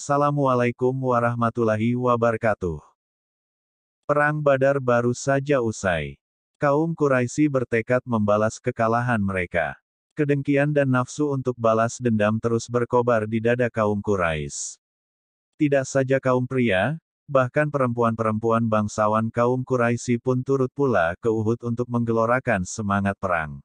Assalamualaikum warahmatullahi wabarakatuh. Perang Badar baru saja usai. Kaum Quraisy bertekad membalas kekalahan mereka. Kedengkian dan nafsu untuk balas dendam terus berkobar di dada kaum Quraisy. Tidak saja kaum pria, bahkan perempuan-perempuan bangsawan kaum Quraisy pun turut pula ke Uhud untuk menggelorakan semangat perang.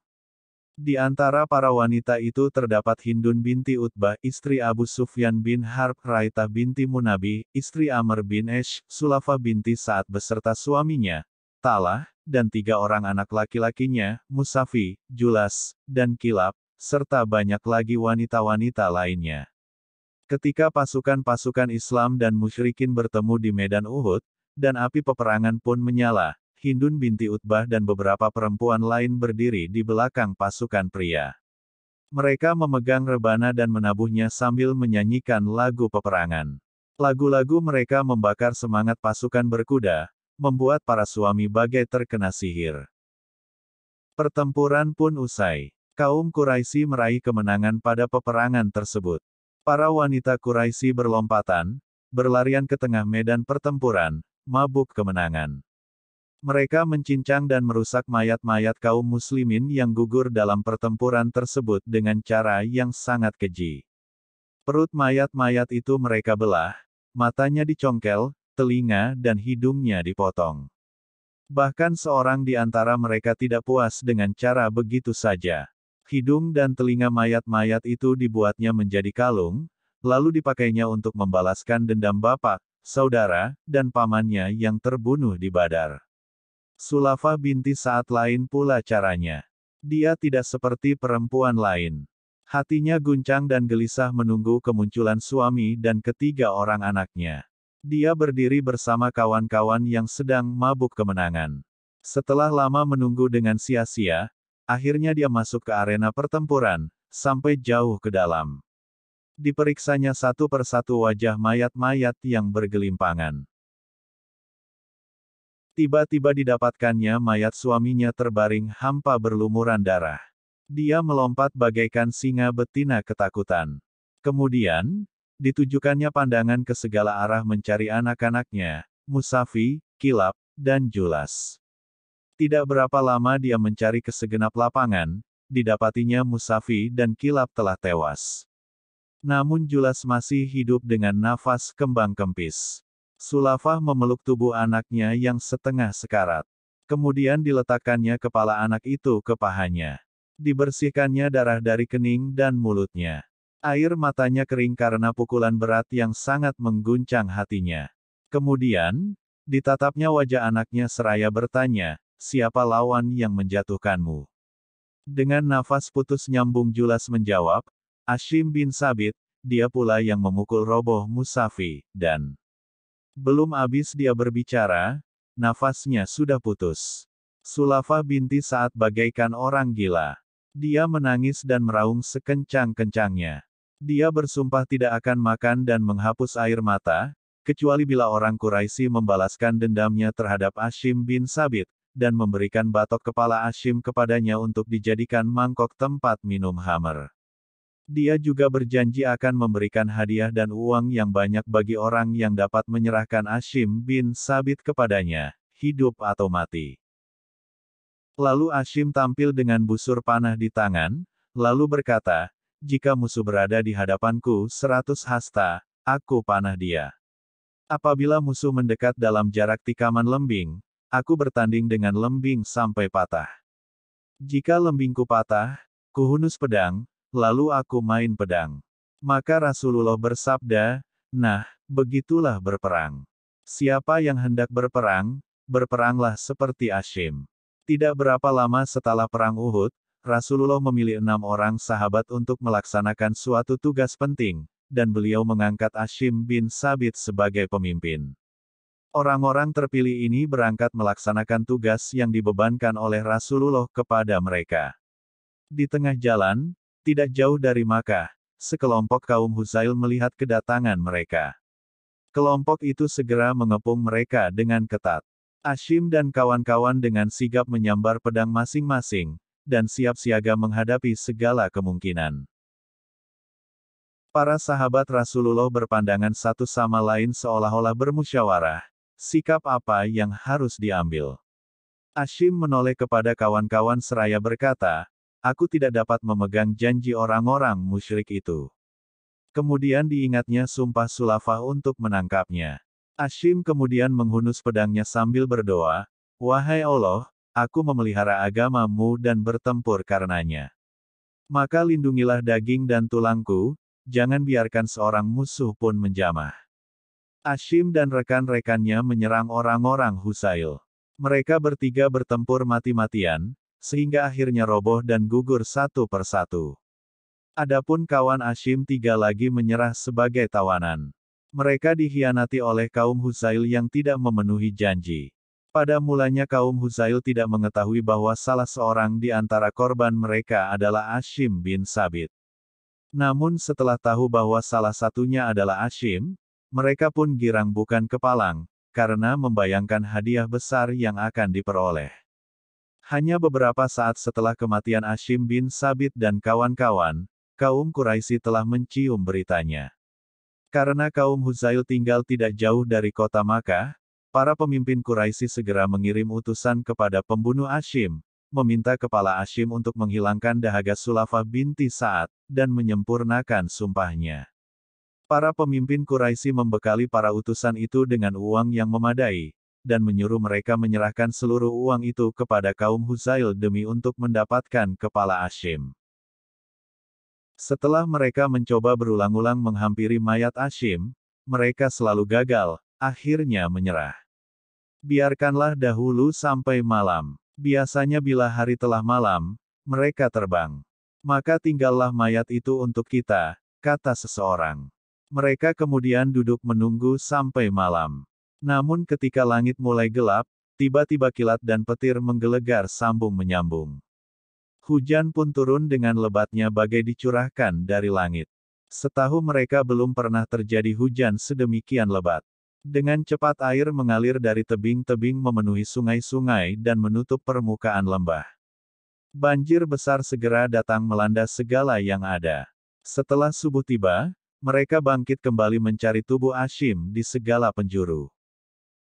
Di antara para wanita itu terdapat Hindun binti Utbah, istri Abu Sufyan bin Harb, Raitah binti Munabi, istri Amr bin Esh, Sulafah binti Sa'ad beserta suaminya, Talah, dan 3 orang anak laki-lakinya, Musafi, Julas, dan Kilab, serta banyak lagi wanita-wanita lainnya. Ketika pasukan-pasukan Islam dan musyrikin bertemu di medan Uhud, dan api peperangan pun menyala, Hindun binti Utbah dan beberapa perempuan lain berdiri di belakang pasukan pria. Mereka memegang rebana dan menabuhnya sambil menyanyikan lagu peperangan. Lagu-lagu mereka membakar semangat pasukan berkuda, membuat para suami bagai terkena sihir. Pertempuran pun usai. Kaum Quraisy meraih kemenangan pada peperangan tersebut. Para wanita Quraisy berlompatan, berlarian ke tengah medan pertempuran, mabuk kemenangan. Mereka mencincang dan merusak mayat-mayat kaum muslimin yang gugur dalam pertempuran tersebut dengan cara yang sangat keji. Perut mayat-mayat itu mereka belah, matanya dicongkel, telinga dan hidungnya dipotong. Bahkan seorang di antara mereka tidak puas dengan cara begitu saja. Hidung dan telinga mayat-mayat itu dibuatnya menjadi kalung, lalu dipakainya untuk membalaskan dendam bapak, saudara, dan pamannya yang terbunuh di Badar. Sulafah binti Sa'ad lain pula caranya. Dia tidak seperti perempuan lain. Hatinya guncang dan gelisah menunggu kemunculan suami dan ketiga orang anaknya. Dia berdiri bersama kawan-kawan yang sedang mabuk kemenangan. Setelah lama menunggu dengan sia-sia, akhirnya dia masuk ke arena pertempuran, sampai jauh ke dalam. Diperiksanya satu persatu wajah mayat-mayat yang bergelimpangan. Tiba-tiba didapatkannya mayat suaminya terbaring hampa berlumuran darah. Dia melompat bagaikan singa betina ketakutan. Kemudian, ditujukannya pandangan ke segala arah mencari anak-anaknya, Musafi, Kilab, dan Julas. Tidak berapa lama dia mencari ke segenap lapangan, didapatinya Musafi dan Kilab telah tewas. Namun Julas masih hidup dengan nafas kembang kempis. Sulafah memeluk tubuh anaknya yang setengah sekarat. Kemudian diletakkannya kepala anak itu ke pahanya. Dibersihkannya darah dari kening dan mulutnya. Air matanya kering karena pukulan berat yang sangat mengguncang hatinya. Kemudian, ditatapnya wajah anaknya seraya bertanya, "Siapa lawan yang menjatuhkanmu?" Dengan nafas putus nyambung Julas menjawab, "Ashim bin Sabit, dia pula yang memukul roboh Musafi, dan..." Belum habis dia berbicara, nafasnya sudah putus. Sulafah binti Sa'ad bagaikan orang gila. Dia menangis dan meraung sekencang-kencangnya. Dia bersumpah tidak akan makan dan menghapus air mata, kecuali bila orang Quraisy membalaskan dendamnya terhadap Ashim bin Sabit, dan memberikan batok kepala Ashim kepadanya untuk dijadikan mangkok tempat minum khamr. Dia juga berjanji akan memberikan hadiah dan uang yang banyak bagi orang yang dapat menyerahkan Ashim bin Sabit kepadanya, hidup atau mati. Lalu Ashim tampil dengan busur panah di tangan, lalu berkata, "Jika musuh berada di hadapanku 100 hasta, aku panah dia. Apabila musuh mendekat dalam jarak tikaman lembing, aku bertanding dengan lembing sampai patah. Jika lembingku patah, kuhunus pedang, lalu aku main pedang." Maka Rasulullah bersabda, "Nah, begitulah berperang. Siapa yang hendak berperang, berperanglah seperti Ashim." Tidak berapa lama setelah perang Uhud, Rasulullah memilih 6 orang sahabat untuk melaksanakan suatu tugas penting, dan beliau mengangkat Ashim bin Sabit sebagai pemimpin. Orang-orang terpilih ini berangkat melaksanakan tugas yang dibebankan oleh Rasulullah kepada mereka. Di tengah jalan, tidak jauh dari Makkah, sekelompok kaum Huzail melihat kedatangan mereka. Kelompok itu segera mengepung mereka dengan ketat. Ashim dan kawan-kawan dengan sigap menyambar pedang masing-masing, dan siap siaga menghadapi segala kemungkinan. Para sahabat Rasulullah berpandangan satu sama lain seolah-olah bermusyawarah, sikap apa yang harus diambil. Asyim menoleh kepada kawan-kawan seraya berkata, aku tidak dapat memegang janji orang-orang musyrik itu. Kemudian diingatnya sumpah Sulafah untuk menangkapnya. Asyim kemudian menghunus pedangnya sambil berdoa, wahai Allah, aku memelihara agamamu dan bertempur karenanya. Maka lindungilah daging dan tulangku, jangan biarkan seorang musuh pun menjamah. Asyim dan rekan-rekannya menyerang orang-orang Husail. Mereka bertiga bertempur mati-matian, sehingga akhirnya roboh dan gugur satu persatu. Adapun kawan Asyim tiga lagi menyerah sebagai tawanan. Mereka dikhianati oleh kaum Husail yang tidak memenuhi janji. Pada mulanya kaum Husail tidak mengetahui bahwa salah seorang di antara korban mereka adalah Asyim bin Sabit. Namun setelah tahu bahwa salah satunya adalah Asyim, mereka pun girang bukan kepalang, karena membayangkan hadiah besar yang akan diperoleh. Hanya beberapa saat setelah kematian Asyim bin Sabit dan kawan-kawan, kaum Quraisy telah mencium beritanya. Karena kaum Husail tinggal tidak jauh dari kota Makkah, para pemimpin Quraisy segera mengirim utusan kepada pembunuh Asyim, meminta kepala Asyim untuk menghilangkan dahaga Sulafah binti Sa'ad, dan menyempurnakan sumpahnya. Para pemimpin Quraisy membekali para utusan itu dengan uang yang memadai, dan menyuruh mereka menyerahkan seluruh uang itu kepada kaum Husail demi untuk mendapatkan kepala Asyim. Setelah mereka mencoba berulang-ulang menghampiri mayat Asyim, mereka selalu gagal, akhirnya menyerah. Biarkanlah dahulu sampai malam. Biasanya bila hari telah malam, mereka terbang. Maka tinggallah mayat itu untuk kita, kata seseorang. Mereka kemudian duduk menunggu sampai malam. Namun ketika langit mulai gelap, tiba-tiba kilat dan petir menggelegar sambung-menyambung. Hujan pun turun dengan lebatnya bagai dicurahkan dari langit. Setahu mereka belum pernah terjadi hujan sedemikian lebat. Dengan cepat air mengalir dari tebing-tebing memenuhi sungai-sungai dan menutup permukaan lembah. Banjir besar segera datang melanda segala yang ada. Setelah subuh tiba, mereka bangkit kembali mencari tubuh Asyim di segala penjuru.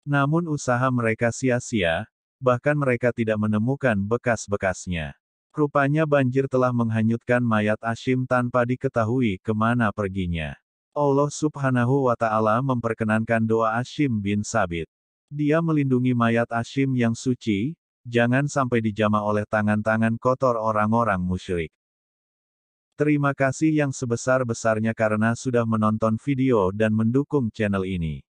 Namun usaha mereka sia-sia, bahkan mereka tidak menemukan bekas-bekasnya. Rupanya banjir telah menghanyutkan mayat Asyim tanpa diketahui kemana perginya. Allah Subhanahu wa Ta'ala memperkenankan doa Asyim bin Sabit. Dia melindungi mayat Asyim yang suci, jangan sampai dijamah oleh tangan-tangan kotor orang-orang musyrik. Terima kasih yang sebesar-besarnya karena sudah menonton video dan mendukung channel ini.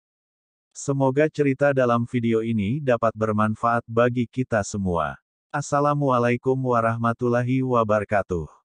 Semoga cerita dalam video ini dapat bermanfaat bagi kita semua. Assalamualaikum warahmatullahi wabarakatuh.